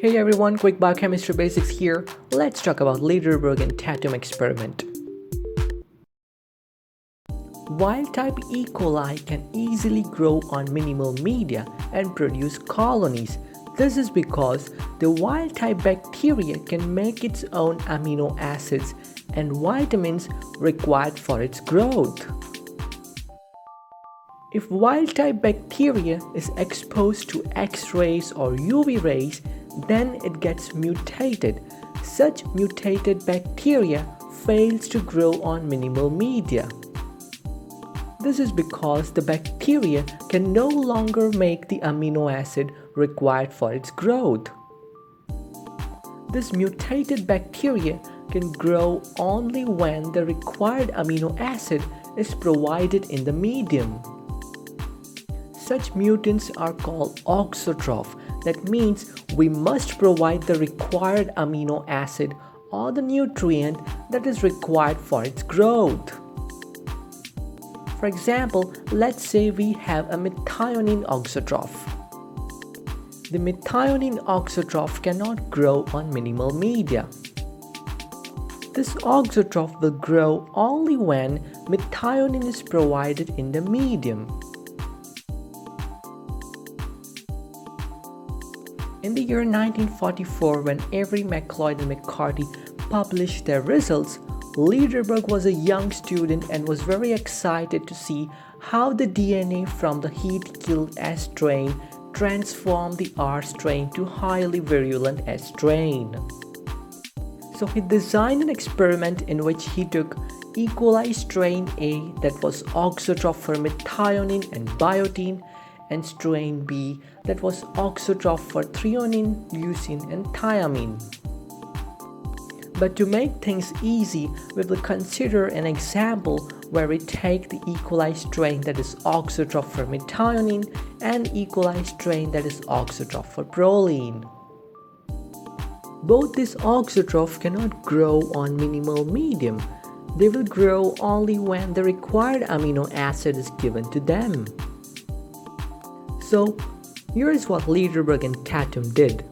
Hey everyone, quick biochemistry basics here. Let's talk about Lederberg and Tatum experiment. Wild-type E. coli can easily grow on minimal media and produce colonies. This is because the wild-type bacteria can make its own amino acids and vitamins required for its growth. If wild-type bacteria is exposed to X-rays or UV rays, then it gets mutated. Such mutated bacteria fails to grow on minimal media. This is because the bacteria can no longer make the amino acid required for its growth. This mutated bacteria can grow only when the required amino acid is provided in the medium. Such mutants are called auxotroph. That means we must provide the required amino acid or the nutrient that is required for its growth. For example, let's say we have a methionine auxotroph. The methionine auxotroph cannot grow on minimal media. This auxotroph will grow only when methionine is provided in the medium. In the year 1944, when Avery, McLeod and McCarty published their results, Lederberg was a young student and was very excited to see how the DNA from the heat-killed S strain transformed the R strain to highly virulent S strain. So he designed an experiment in which he took E. coli strain A that was auxotroph for methionine and biotin, and strain B that was auxotroph for threonine, leucine and thiamine. But to make things easy, we will consider an example where we take the E. coli strain that is auxotroph for methionine and E. coli strain that is auxotroph for proline. Both these auxotroph cannot grow on minimal medium. They will grow only when the required amino acid is given to them. So, here is what Lederberg and Tatum did.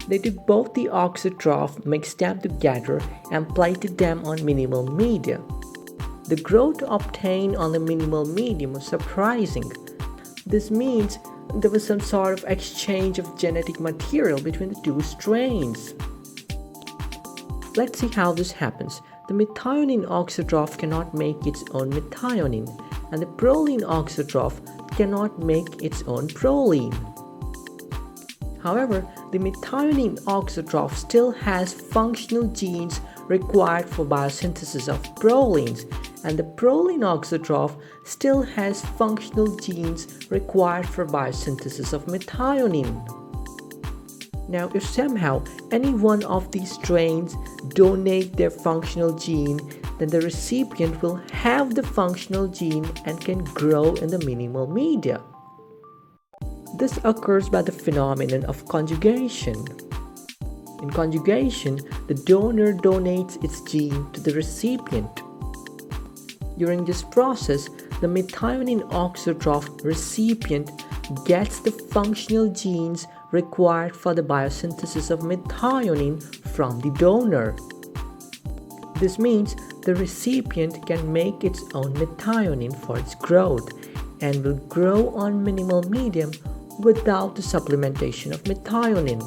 They took both the auxotroph, mixed them together, and plated them on minimal media. The growth obtained on the minimal medium was surprising. This means there was some sort of exchange of genetic material between the two strains. Let's see how this happens. The methionine auxotroph cannot make its own methionine, and the proline auxotroph cannot make its own proline. However, the methionine auxotroph still has functional genes required for biosynthesis of prolines, and the proline auxotroph still has functional genes required for biosynthesis of methionine. Now, if somehow any one of these strains donate their functional gene, then the recipient will have the functional gene and can grow in the minimal media. This occurs by the phenomenon of conjugation. In conjugation, the donor donates its gene to the recipient. During this process, the methionine auxotroph recipient gets the functional genes required for the biosynthesis of methionine from the donor. This means the recipient can make its own methionine for its growth and will grow on minimal medium without the supplementation of methionine.